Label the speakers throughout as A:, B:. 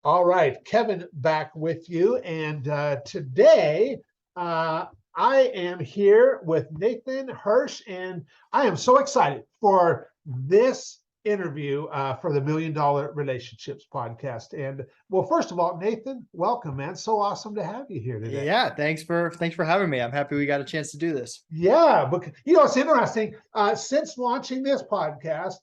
A: All right, Kevin back with you. And today I am here with Nathan Hirsch, and I am so excited for this interview for the $1 Million Relationships podcast. And well, first of all, Nathan, welcome, man. So awesome to have you here today.
B: Yeah, thanks for having me. I'm happy we got a chance to do this.
A: Yeah, but it's interesting. Since launching this podcast,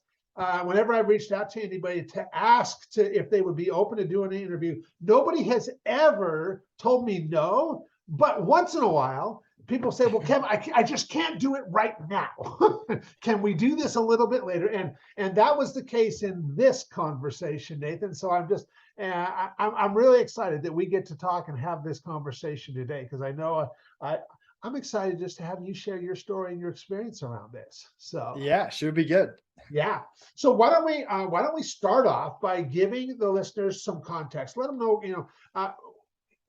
A: whenever I reached out to anybody to ask if they would be open to doing an interview, nobody has ever told me no. But once in a while, people say, "Well, Kevin, I just can't do it right now. Can we do this a little bit later?" And that was the case in this conversation, Nathan. So I'm really excited that we get to talk and have this conversation today because I know I'm excited just to have you share your story and your experience around this. So
B: Yeah, should be good.
A: yeah. So why don't we start off by giving the listeners some context? Let them know,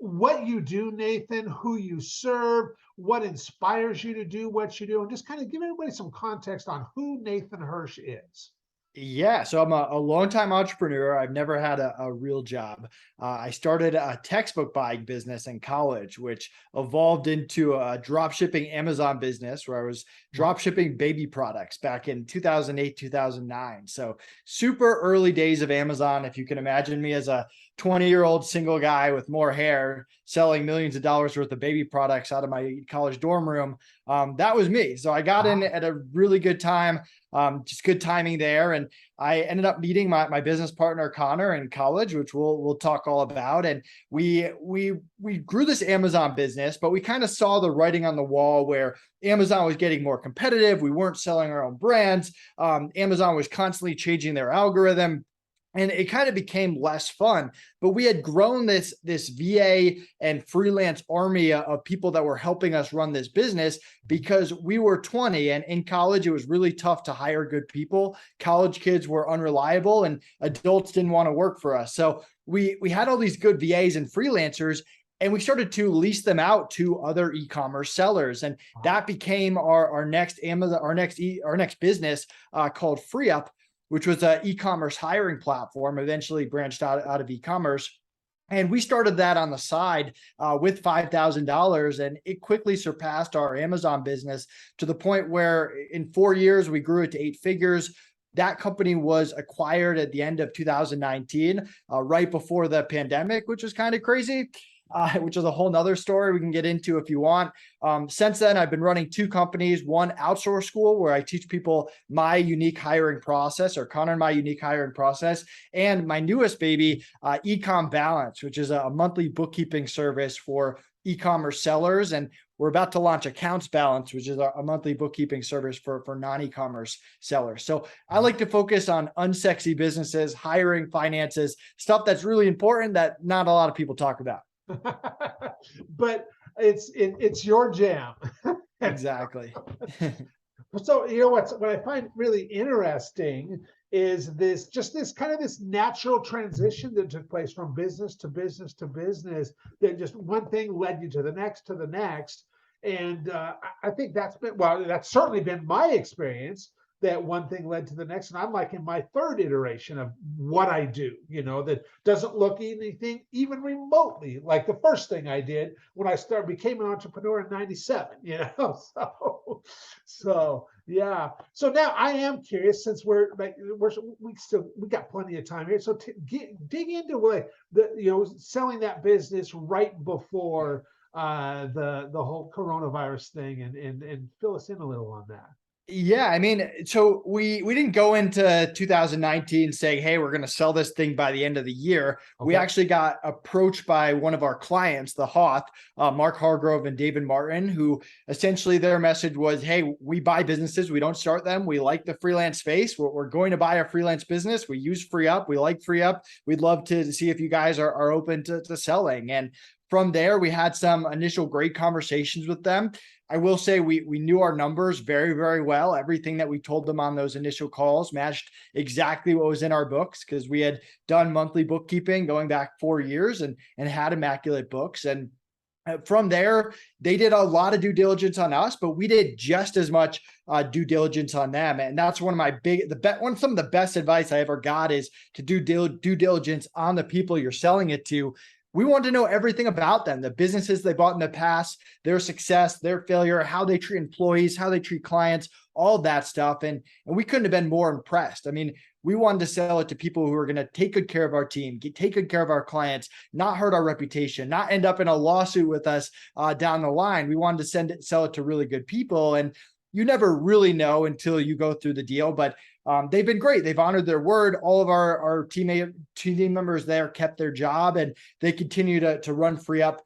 A: what you do, Nathan, who you serve, what inspires you to do what you do, and just kind of give everybody some context on who Nathan Hirsch is.
B: Yeah, so I'm a longtime entrepreneur. I've never had a real job. I started a textbook buying business in college, which evolved into a drop shipping Amazon business where I was drop shipping baby products back in 2008, 2009. So super early days of Amazon. If you can imagine me as a 20-year-old single guy with more hair selling millions of dollars worth of baby products out of my college dorm room. That was me. So I got in at a really good time. Just good timing there. And I ended up meeting my business partner, Connor, in college, which we'll talk all about. And we grew this Amazon business, but we kind of saw the writing on the wall where Amazon was getting more competitive. We weren't selling our own brands. Amazon was constantly changing their algorithm. And it kind of became less fun, but we had grown this VA and freelance army of people that were helping us run this business because we were 20 and in college, it was really tough to hire good people. College kids were unreliable and adults didn't want to work for us. So we had all these good VAs and freelancers and we started to lease them out to other e-commerce sellers. And that became our next Amazon, our next business called FreeUp, which was an e-commerce hiring platform, eventually branched out of e-commerce. And we started that on the side with $5,000, and it quickly surpassed our Amazon business to the point where in 4 years, we grew it to 8 figures. That company was acquired at the end of 2019, right before the pandemic, which was kind of crazy. Which is a whole nother story we can get into if you want. Since then, I've been running two companies, one outsource school where I teach people my unique hiring process or Connor and my unique hiring process. And my newest baby, Econ Balance, which is a monthly bookkeeping service for e-commerce sellers. And we're about to launch Accounts Balance, which is a monthly bookkeeping service for non-e-commerce sellers. So I like to focus on unsexy businesses, hiring, finances, stuff that's really important that not a lot of people talk about.
A: But it's your jam.
B: Exactly.
A: So what I find really interesting is this kind of this natural transition that took place from business to business to business, that just one thing led you to the next. And I think that's certainly been my experience, that one thing led to the next. And I'm like in my third iteration of what I do, that doesn't look anything even remotely like the first thing I did when I became an entrepreneur in 97, So yeah. So now I am curious, since we got plenty of time here. So dig into selling that business right before the whole coronavirus thing, and fill us in a little on that.
B: Yeah, I mean, so we didn't go into 2019 saying, hey, we're going to sell this thing by the end of the year. Okay. We actually got approached by one of our clients, the Hoth, Mark Hargrove and David Martin, who essentially their message was, hey, we buy businesses. We don't start them. We like the freelance space. We're going to buy a freelance business. We use FreeUp. We like FreeUp. We'd love to see if you guys are open to selling. And from there, we had some initial great conversations with them. I will say we knew our numbers very, very well. Everything that we told them on those initial calls matched exactly what was in our books, because we had done monthly bookkeeping going back 4 years and had immaculate books. And From there, they did a lot of due diligence on us, but we did just as much due diligence on them. And that's one of my some of the best advice I ever got is to do due diligence on the people you're selling it to. We want to know everything about them, the businesses they bought in the past, their success, their failure, how they treat employees, how they treat clients, all of that stuff. And we couldn't have been more impressed. I mean, we wanted to sell it to people who are going to take good care of our team, take good care of our clients, not hurt our reputation, not end up in a lawsuit with us down the line. We wanted to sell it to really good people. And you never really know until you go through the deal, but they've been great. They've honored their word. All of our team members there kept their job, and they continue to run free up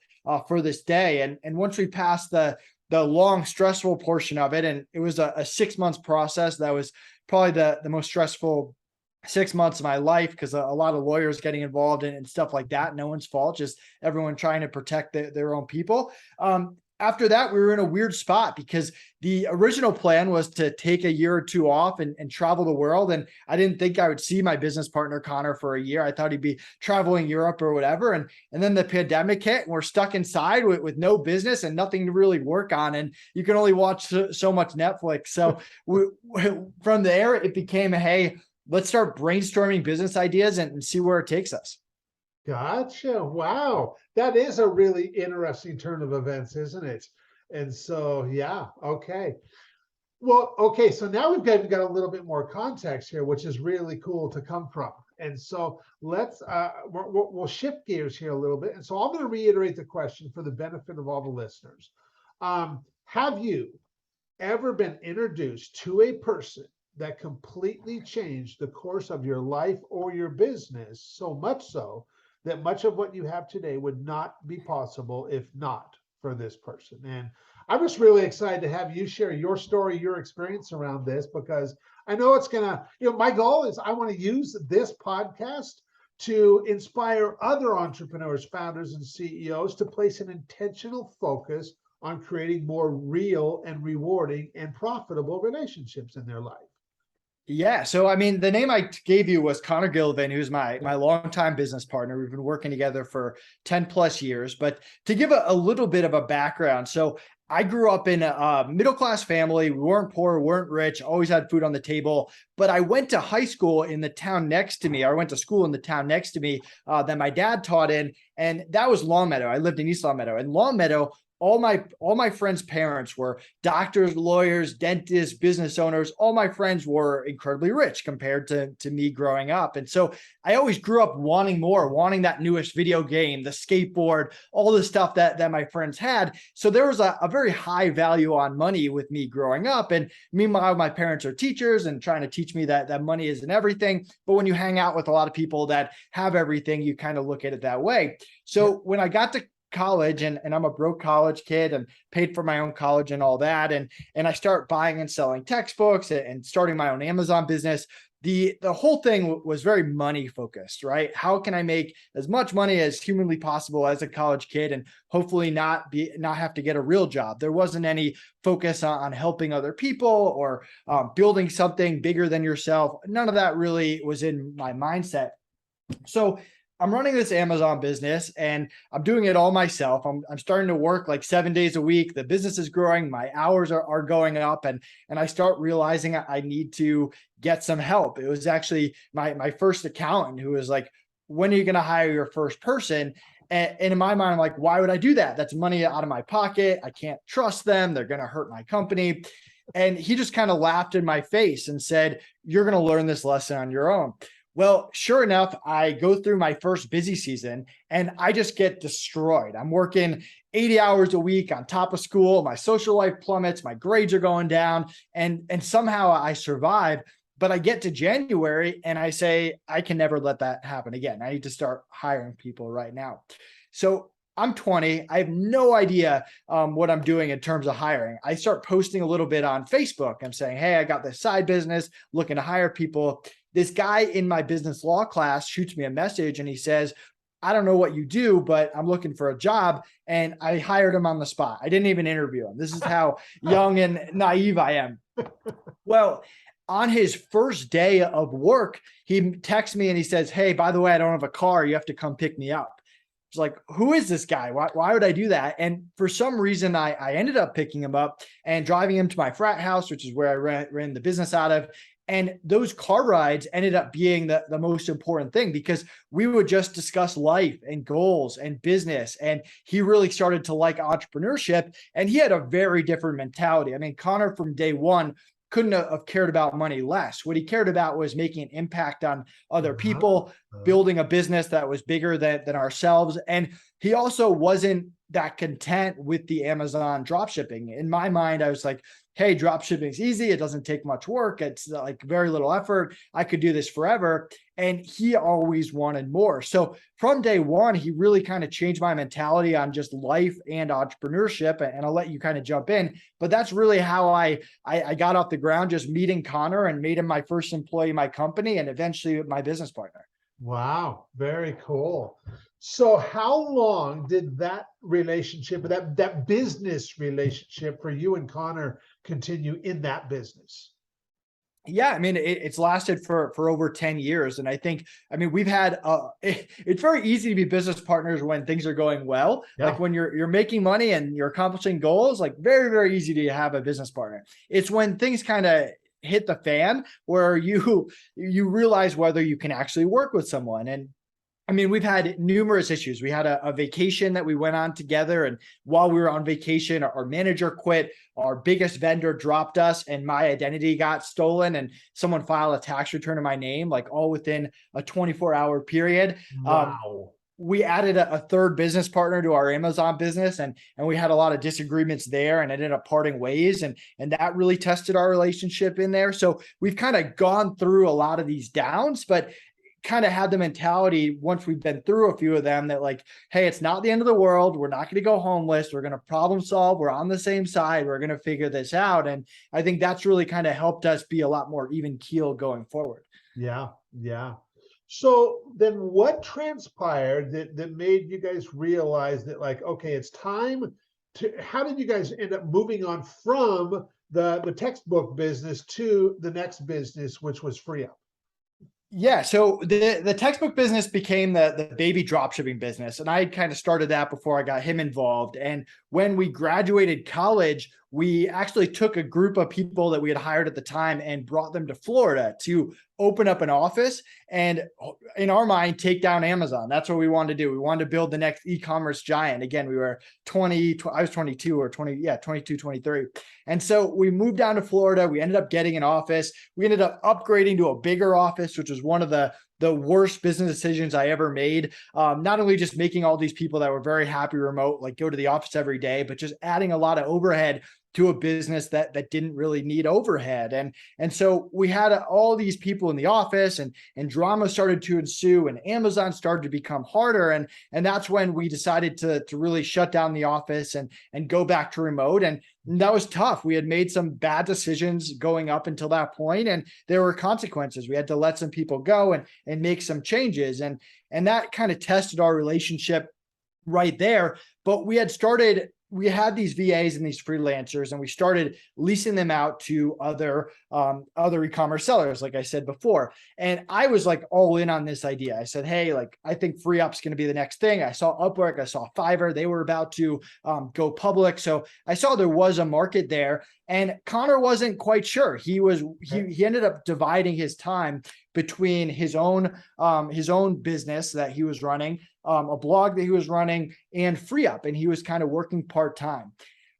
B: for this day. And once we passed the long, stressful portion of it, and it was a 6 months process that was probably the most stressful 6 months of my life, because a lot of lawyers getting involved and stuff like that. No one's fault, just everyone trying to protect their own people. After that, we were in a weird spot because the original plan was to take a year or two off and travel the world. And I didn't think I would see my business partner, Connor, for a year. I thought he'd be traveling Europe or whatever. And then the pandemic hit and we're stuck inside with no business and nothing to really work on. And you can only watch so much Netflix. So from there, it became, hey, let's start brainstorming business ideas and see where it takes us.
A: Gotcha. Wow. That is a really interesting turn of events, isn't it? And so, yeah. Okay. Well, okay. So now we've got a little bit more context here, which is really cool to come from. And so let's, we'll shift gears here a little bit. And so I'm going to reiterate the question for the benefit of all the listeners. Have you ever been introduced to a person that completely changed the course of your life or your business, so much so that much of what you have today would not be possible if not for this person? And I'm just really excited to have you share your story, your experience around this, because I know it's going to, my goal is I want to use this podcast to inspire other entrepreneurs, founders, and CEOs to place an intentional focus on creating more real and rewarding and profitable relationships in their life.
B: Yeah. So, I mean, the name I gave you was Connor Gillivan, who's my longtime business partner. We've been working together for 10 plus years. But to give a little bit of a background, so I grew up in a middle-class family. We weren't poor, weren't rich, always had food on the table. But I went to high school in the town next to me. I went to school in the town next to me that my dad taught in. And that was Longmeadow. I lived in East Longmeadow. And Longmeadow, all my friends' parents were doctors, lawyers, dentists, business owners. All my friends were incredibly rich compared to me growing up. And so I always grew up wanting more, wanting that newest video game, the skateboard, all the stuff that my friends had. So there was a very high value on money with me growing up. And meanwhile, my parents are teachers and trying to teach me that money isn't everything. But when you hang out with a lot of people that have everything, you kind of look at it that way. So when I got to college and I'm a broke college kid and paid for my own college and all that. And I start buying and selling textbooks and starting my own Amazon business. The whole thing was very money focused, right? How can I make as much money as humanly possible as a college kid and hopefully not have to get a real job? There wasn't any focus on helping other people or building something bigger than yourself. None of that really was in my mindset. So I'm running this Amazon business and I'm doing it all myself. I'm starting to work like 7 days a week. The business is growing. My hours are going up and I start realizing I need to get some help. It was actually my first accountant who was like, when are you going to hire your first person? And in my mind, I'm like, why would I do that? That's money out of my pocket. I can't trust them. They're going to hurt my company. And he just kind of laughed in my face and said, you're going to learn this lesson on your own. Well, sure enough, I go through my first busy season and I just get destroyed. I'm working 80 hours a week on top of school. My social life plummets. My grades are going down and somehow I survive. But I get to January and I say, I can never let that happen again. I need to start hiring people right now. So I'm 20. I have no idea what I'm doing in terms of hiring. I start posting a little bit on Facebook. I'm saying, hey, I got this side business looking to hire people. This guy in my business law class shoots me a message and he says, I don't know what you do, but I'm looking for a job. And I hired him on the spot. I didn't even interview him. This is how young and naive I am. Well, on his first day of work, he texts me and he says, hey, by the way, I don't have a car. You have to come pick me up. was like, who is this guy? Why would I do that? And for some reason, I ended up picking him up and driving him to my frat house, which is where I ran the business out of. And those car rides ended up being the most important thing, because we would just discuss life and goals and business. And he really started to like entrepreneurship, and he had a very different mentality. I mean, Connor from day one couldn't have cared about money less. What he cared about was making an impact on other people, building a business that was bigger than ourselves. And he also wasn't that content with the Amazon drop shipping. In my mind, I was like, hey, drop shipping is easy. It doesn't take much work. It's like very little effort. I could do this forever. And he always wanted more. So from day one, he really kind of changed my mentality on just life and entrepreneurship. And I'll let you kind of jump in, but that's really how I got off the ground, just meeting Connor and made him my first employee in my company and eventually my business partner.
A: Wow, very cool. So how long did that relationship, that business relationship for you and Connor continue in that business?
B: Yeah, I mean, it's lasted for over 10 years. And I mean, we've had, it's very easy to be business partners when things are going well.
A: Yeah.
B: Like when you're making money and you're accomplishing goals, like very, very easy to have a business partner. It's when things kind of hit the fan where you realize whether you can actually work with someone. And I mean, we've had numerous issues. We had a vacation that we went on together, and while we were on vacation, our manager quit, our biggest vendor dropped us, and my identity got stolen, and someone filed a tax return in my name, like all within a 24-hour period.
A: Wow.
B: We added a third business partner to our Amazon business, and we had a lot of disagreements there and ended up parting ways. And that really tested our relationship in there. So we've kind of gone through a lot of these downs, but kind of had the mentality once we've been through a few of them that like, hey, it's not the end of the world. We're not going to go homeless. We're going to problem solve. We're on the same side. We're going to figure this out. And I think that's really kind of helped us be a lot more even keel going forward.
A: Yeah. Yeah. So then what transpired that made you guys realize that like, okay, it's time to, how did you guys end up moving on from the textbook business to the next business, which was Free Up?
B: Yeah, so the textbook business became the baby dropshipping business, and I had kind of started that before I got him involved. And when we graduated college, we actually took a group of people that we had hired at the time and brought them to Florida to open up an office and, in our mind, take down Amazon. That's what we wanted to do. We wanted to build the next e-commerce giant. Again, we were I was 22 or 20, yeah, 22, 23. And so we moved down to Florida. We ended up getting an office. We ended up upgrading to a bigger office, which was one of the worst business decisions I ever made. Not only just making all these people that were very happy remote, like go to the office every day, but just adding a lot of overhead to a business that didn't really need overhead. And so we had all these people in the office, and drama started to ensue, and Amazon started to become harder. And that's when we decided to really shut down the office and go back to remote. And that was tough. We had made some bad decisions going up until that point, and there were consequences. We had to let some people go and make some changes. And that kind of tested our relationship right there. But we had these VAs and these freelancers, and we started leasing them out to other e-commerce sellers, like I said before. And I was like all in on this idea. I said, hey, like, I think Free Up's going to be the next thing. I saw Upwork, I saw Fiverr. They were about to go public. So I saw there was a market there. And Connor wasn't quite sure. He ended up dividing his time between his own business that he was running, a blog that he was running, and Free Up, and he was kind of working part-time.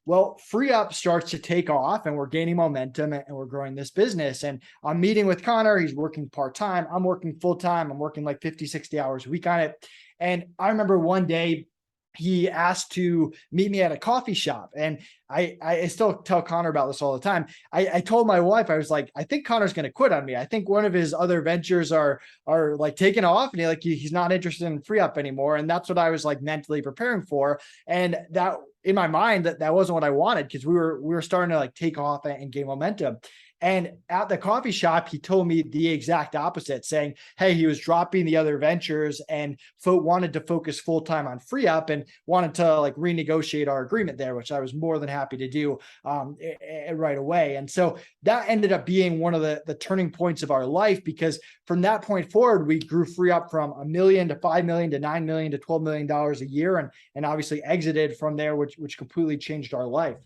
B: Well, Free Up starts to take off, and we're gaining momentum, and we're growing this business. And I'm meeting with Connor. He's working part-time. I'm working full-time. I'm working like 50, 60 hours a week on it. And I remember one day he asked to meet me at a coffee shop. And I still tell Connor about this all the time. I told my wife, I was like, I think Connor's going to quit on me. I think one of his other ventures are like taking off, and he's not interested in Free Up anymore. And that's what I was like mentally preparing for. And that in my mind, that wasn't what I wanted, because we were starting to like take off and gain momentum. And at the coffee shop, he told me the exact opposite, saying, hey, he was dropping the other ventures and wanted to focus full time on free up and wanted to like renegotiate our agreement there, which I was more than happy to do right away. And so that ended up being one of the turning points of our life, because from that point forward, we grew free up from $1 million to $5 million to $9 million to $12 million a year, and obviously exited from there, which completely changed our life.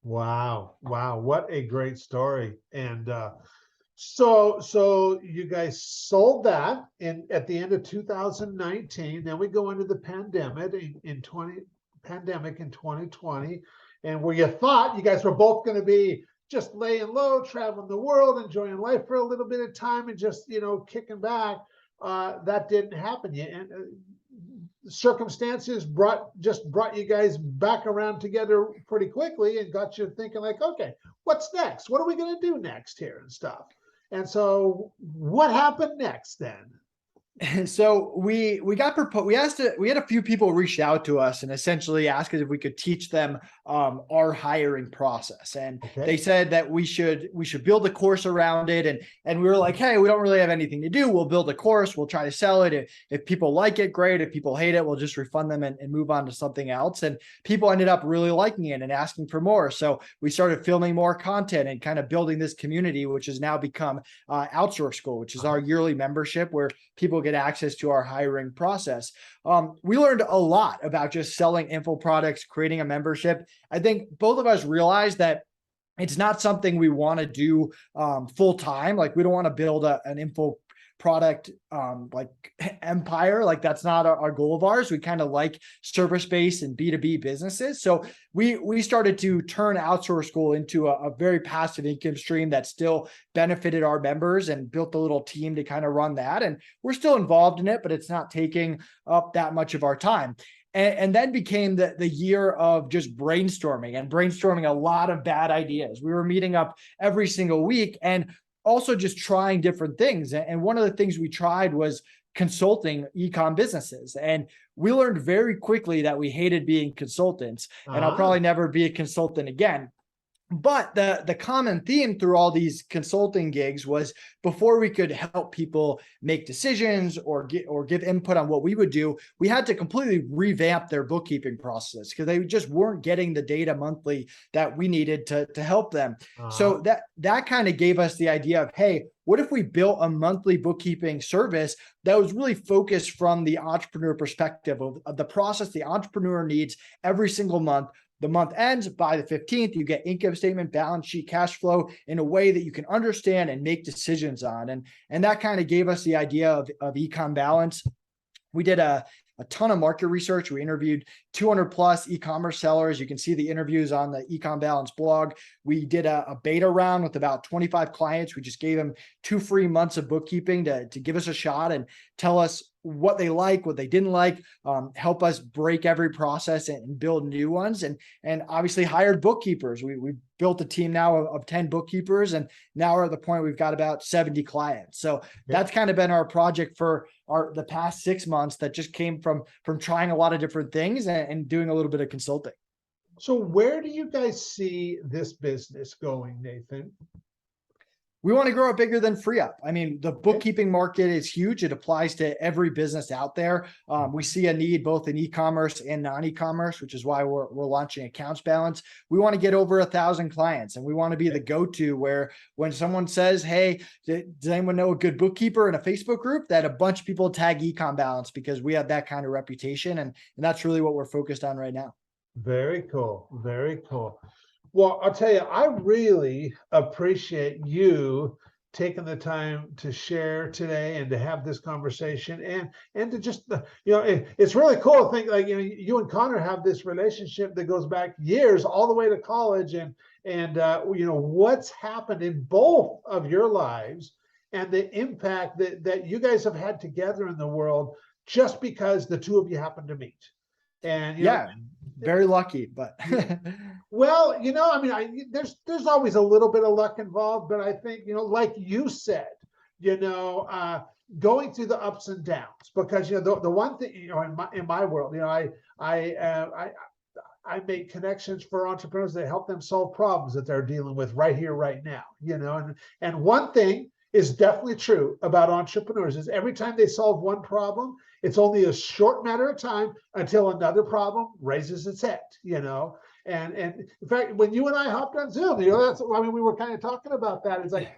A: Wow. Wow. What a great story. And so you guys sold that at the end of 2019. Then we go into the pandemic in 2020, and where you thought you guys were both going to be just laying low, traveling the world, enjoying life for a little bit of time, and just kicking back. That didn't happen yet, and circumstances brought you guys back around together pretty quickly and got you thinking like, okay, what's next? What are we going to do next here and stuff? And so what happened next then?
B: So we got proposed. We had a few people reach out to us and essentially ask us if we could teach them our hiring process, and they said that we should build a course around it. And we were like, hey, we don't really have anything to do. We'll build a course. We'll try to sell it. If people like it, great. If people hate it, we'll just refund them and move on to something else. And people ended up really liking it and asking for more. So we started filming more content and kind of building this community, which has now become Outsource School, which is our yearly membership where people get access to our hiring process. We learned a lot about just selling info products, creating a membership. I think both of us realized that it's not something we want to do full time. Like, we don't want to build an info product like empire. Like, that's not our goal of ours. We kind of like service-based and B2B businesses. So we started to turn Outsource School into a very passive income stream that still benefited our members, and built a little team to kind of run that. And we're still involved in it, but it's not taking up that much of our time. And then became the year of just brainstorming a lot of bad ideas. We were meeting up every single week and also just trying different things. And one of the things we tried was consulting econ businesses. And we learned very quickly that we hated being consultants, and I'll probably never be a consultant again. But the common theme through all these consulting gigs was, before we could help people make decisions or give input on what we would do, we had to completely revamp their bookkeeping process, because they just weren't getting the data monthly that we needed to help them. So that kind of gave us the idea of, hey, what if we built a monthly bookkeeping service that was really focused from the entrepreneur perspective of the process the entrepreneur needs every single month. The month ends by the 15th, you get income statement, balance sheet, cash flow in a way that you can understand and make decisions on. And that kind of gave us the idea of Econ Balance. We did a ton of market research. We interviewed 200 plus e-commerce sellers. You can see the interviews on the Econ Balance blog. We did a beta round with about 25 clients. We just gave them 2 free months of bookkeeping to give us a shot and tell us what they like, what they didn't like, help us break every process and build new ones. And obviously hired bookkeepers. We built a team now of 10 bookkeepers, and now we're at the point we've got about 70 clients. So that's kind of been our project for the past 6 months, that just came from trying a lot of different things and doing a little bit of consulting.
A: So where do you guys see this business going, Nathan?
B: We want to grow it bigger than free up. I mean, the bookkeeping market is huge. It applies to every business out there. We see a need both in e-commerce and non-e-commerce, which is why we're launching Accounts Balance. We want to get over 1,000 clients, and we want to be the go-to where when someone says, hey, does anyone know a good bookkeeper in a Facebook group, that a bunch of people tag Econ Balance, because we have that kind of reputation. And that's really what we're focused on right now.
A: Very cool. Very cool. Well, I'll tell you, I really appreciate you taking the time to share today and to have this conversation, and to just, it's really cool to think, like, you and Connor have this relationship that goes back years, all the way to college, and what's happened in both of your lives, and the impact that you guys have had together in the world, just because the two of you happened to meet. And
B: very lucky, but
A: well, I mean, there's always a little bit of luck involved, but I think, like you said, going through the ups and downs, because the one thing, in my world, I make connections for entrepreneurs that help them solve problems that they're dealing with right here, right now. And one thing is definitely true about entrepreneurs is every time they solve one problem, it's only a short matter of time until another problem raises its head. And in fact, when you and I hopped on Zoom, we were kind of talking about that. It's like,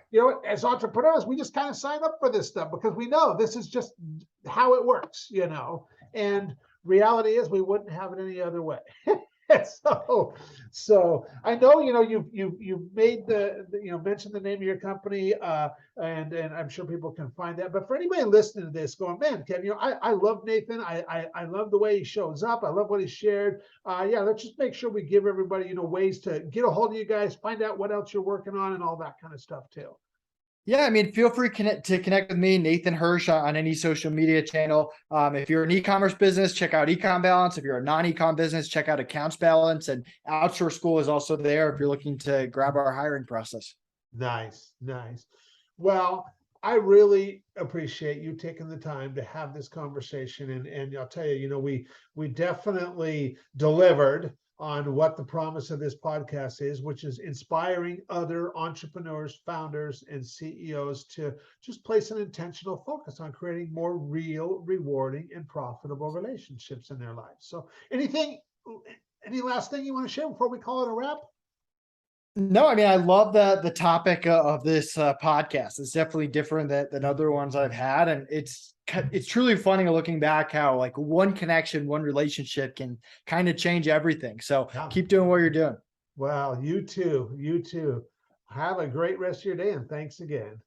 A: as entrepreneurs, we just kind of sign up for this stuff because we know this is just how it works. And reality is we wouldn't have it any other way. So I know you've made the mentioned the name of your company, and I'm sure people can find that. But for anybody listening to this, going, man, Kevin, I love Nathan. I love the way he shows up. I love what he shared. Let's just make sure we give everybody ways to get a hold of you guys, find out what else you're working on, and all that kind of stuff too.
B: Yeah, I mean, feel free to connect with me, Nathan Hirsch, on any social media channel. If you're an e-commerce business, check out Econ Balance. If you're a non-ecom business, check out Accounts Balance. And Outsource School is also there if you're looking to grab our hiring process.
A: Nice. Well, I really appreciate you taking the time to have this conversation. And I'll tell you, we definitely delivered on what the promise of this podcast is, which is inspiring other entrepreneurs, founders, and CEOs to just place an intentional focus on creating more real, rewarding, and profitable relationships in their lives. So any last thing you want to share before we call it a wrap?
B: No, I mean, I love the topic of this podcast. It's definitely different than other ones I've had. And it's truly funny looking back how like one connection, one relationship can kind of change everything. So keep doing what you're doing.
A: Well, you too. Have a great rest of your day, and thanks again.